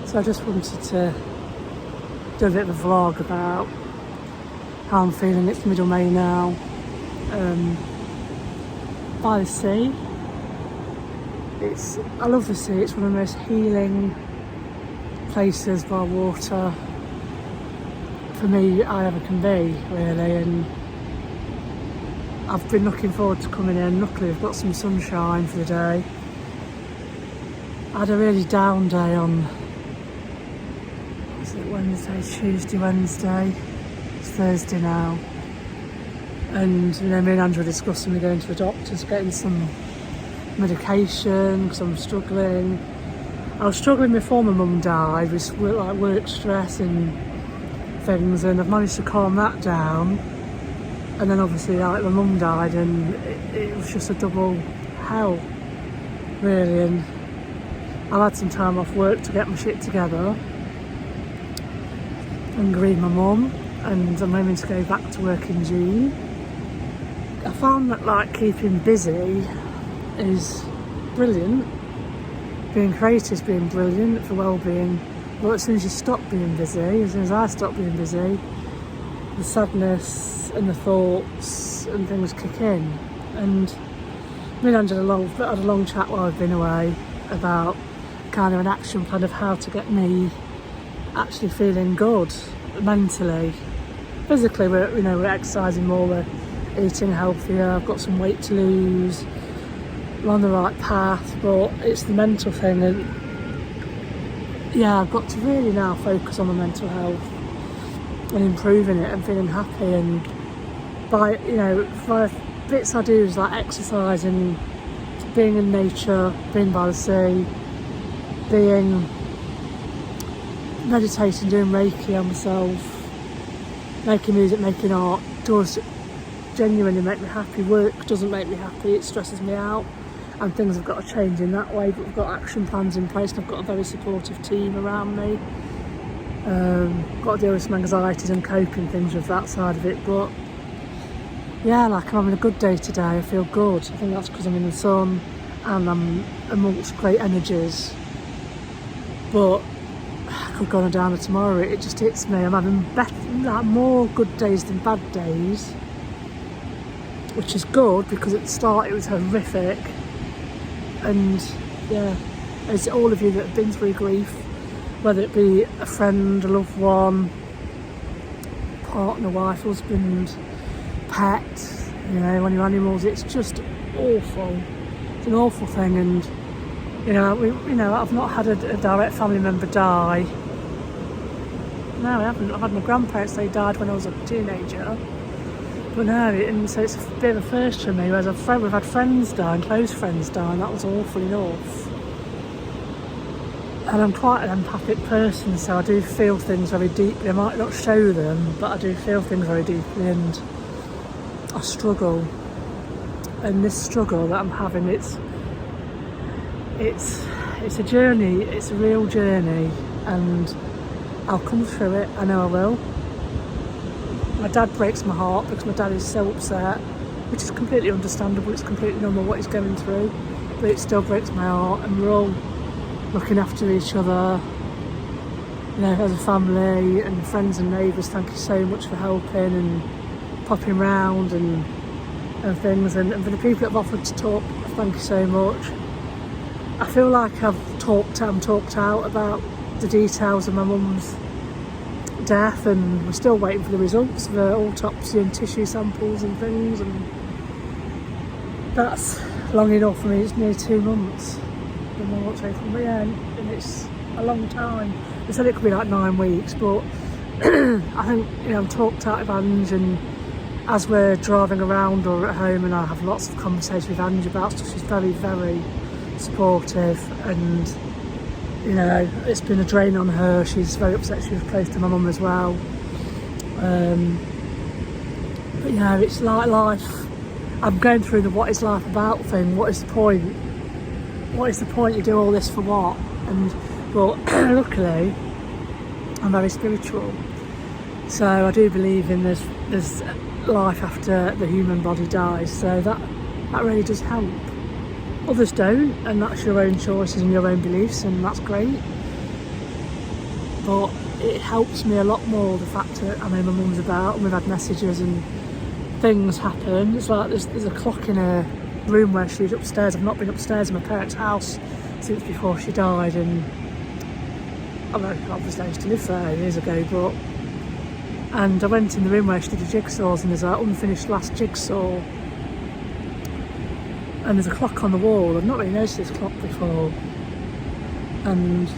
So I just wanted to do a bit of a vlog about how I'm feeling. It's middle May now, by the sea. I love the sea. It's one of the most healing places by water for me I ever can be, really. And I've been looking forward to coming in. Luckily we've got some sunshine for the day. I had a really down day on, was it Wednesday, Tuesday, Wednesday? It's Thursday now. And me and Andrew were discussing me going to the doctor's, getting some medication because I'm struggling. I was struggling before my mum died with work stress and things, and I've managed to calm that down. And then obviously my mum died, and it was just a double hell, really. And I've had some time off work to get my shit together and grieve my mum, and I'm aiming to go back to work in June. I found that keeping busy is brilliant. Being creative is being brilliant for well-being. But as soon as you stop being busy, as soon as I stop being busy, the sadness and the thoughts and things kick in. And me and Angela had a long chat while I've been away about kind of an action plan of how to get me actually feeling good mentally. Physically, we're exercising more, we're eating healthier, I've got some weight to lose, I'm on the right path, but it's the mental thing. And yeah, I've got to really now focus on my mental health and improving it and feeling happy. And by bits I do is exercising, being in nature, being by the sea, meditating, doing Reiki on myself, making music, making art does genuinely make me happy. Work doesn't make me happy, it stresses me out, and things have got to change in that way. But we've got action plans in place, and I've got a very supportive team around me. Got to deal with some anxieties and coping things with that side of it. But yeah, I'm having a good day today. I feel good. I think that's because I'm in the sun and I'm amongst great energies. But I could go on a downer tomorrow. It just hits me. I'm having more good days than bad days, which is good, because at the start it was horrific. And yeah, it's all of you that have been through grief, whether it be a friend, a loved one, partner, wife, husband, pet, one of your animals. It's just awful. It's an awful thing. And I've not had a direct family member die. No, I haven't. I've had my grandparents, they died when I was a teenager. But no, and so it's a bit of a first for me, whereas we've had friends die, and close friends die, and that was awful enough. And I'm quite an empathic person, so I do feel things very deeply. I might not show them, but I do feel things very deeply, and I struggle. And this struggle that I'm having, it's a journey, it's a real journey, and I'll come through it, I know I will. My dad breaks my heart because my dad is so upset, which is completely understandable, it's completely normal what he's going through, but it still breaks my heart. And we're all looking after each other, as a family, and friends and neighbours. Thank you so much for helping and popping round and things, and for the people that have offered to talk, thank you so much. I feel like I'm talked out about the details of my mum's death, and we're still waiting for the results of the autopsy and tissue samples and things, and that's long enough for me. It's nearly 2 months. But yeah, and it's a long time. They said it could be 9 weeks, but I think I'm talked out of Ange, and as we're driving around or at home, and I have lots of conversations with Ange about stuff, she's very, very supportive, and it's been a drain on her. She's very upset she was close to my mum as well. But it's like life. I'm going through the what is life about thing. What is the point? What is the point? You do all this for what? But luckily, I'm very spiritual, so I do believe in there's life after the human body dies. So that really does help. Others don't, and that's your own choices and your own beliefs, and that's great. but it helps me a lot more, the fact that I know my mum's about and we've had messages and things happen. It's like there's a clock in her room where she's upstairs. I've not been upstairs in my parents' house since before she died, and I mean, obviously I used to live there years ago, and I went in the room where she did the jigsaws, and there's an unfinished last jigsaw, and there's a clock on the wall. I've not really noticed this clock before, and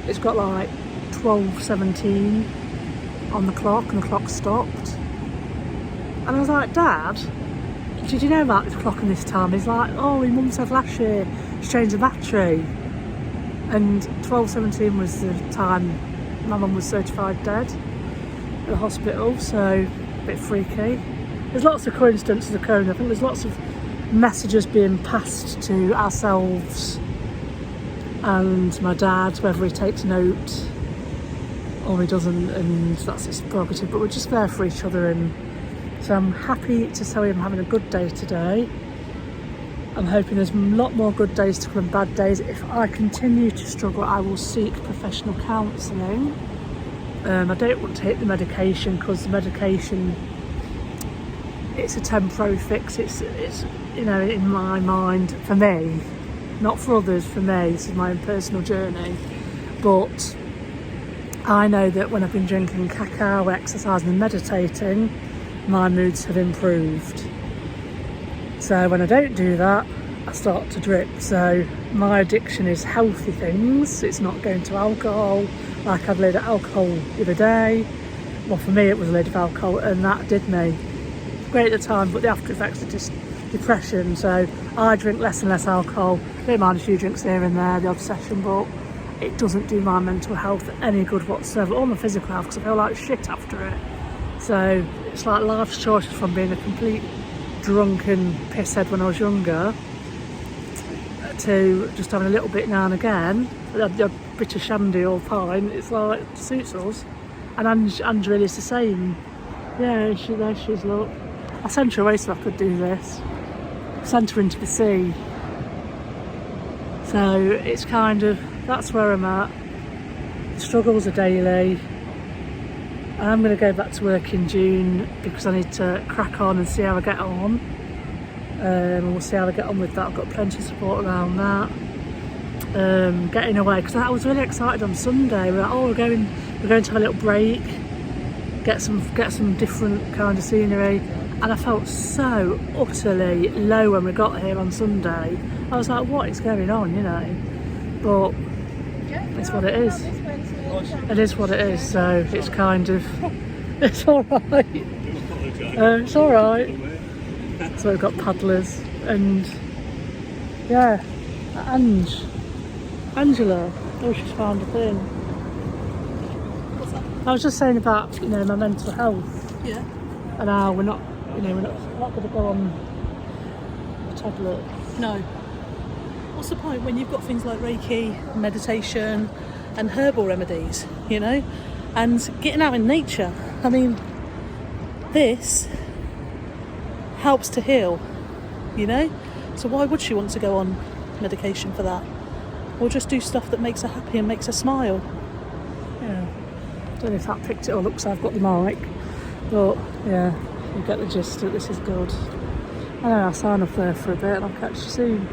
it's got like 12:17 on the clock, and the clock stopped. And I was like, Dad, did you know about this clock and this time? He's like, oh, my mum said last year she changed the battery. And 12:17 was the time my mum was certified dead at the hospital, so a bit freaky. There's lots of coincidences occurring. I think there's lots of messages being passed to ourselves and my dad, whether he takes note or he doesn't, and that's his prerogative, but we're just there for each other. And so I'm happy to tell you I'm having a good day today. I'm hoping there's a lot more good days to come and bad days. If I continue to struggle, I will seek professional counselling. I don't want to take the medication, because the medication, it's a temporary fix. It's you know, in my mind, for me, not for others, for me, this is my own personal journey. But I know that when I've been drinking cacao, exercising and meditating, my moods have improved. So when I don't do that, I start to drip. So my addiction is healthy things. It's not going to alcohol. Like I had a load of alcohol the other day. Well, for me it was a load of alcohol, and that did me. Great at the time, but the after effects are just depression. So I drink less and less alcohol. Don't mind a few drinks here and there, the odd session, but it doesn't do my mental health any good whatsoever, or my physical health, because I feel like shit after it. So it's like life's choices, from being a complete drunken pisshead when I was younger to just having a little bit now and again, a bit of shandy or pint. It's like, it suits us. And Ange really is the same. Yeah, there she is, look. I sent her away so I could do this. Sent her into the sea. So it's kind of, that's where I'm at. The struggles are daily. I'm going to go back to work in June because I need to crack on and see how I get on. We'll see how I get on with that. I've got plenty of support around that. Getting away, because I was really excited on Sunday. We're like, oh, we're going to have a little break, get some different kind of scenery. And I felt so utterly low when we got here on Sunday. I was like, what is going on, you know? But it's what it is. It is what it is, so it's kind of, it's alright. It's alright. So we've got paddlers, and yeah, Angela, oh, she's found a thing. What's that? I was just saying about, you know, my mental health. Yeah. And how we're not going to go on the tablet. No. What's the point when you've got things like Reiki, meditation, and herbal remedies, you know, and getting out in nature? I mean, this helps to heal, you know, so why would she want to go on medication for that? Or just do stuff that makes her happy and makes her smile. Yeah, don't know if that picked it all up because I've got the mic, but yeah, you get the gist that this is good. I know, I'll sign off there for a bit and I'll catch you soon.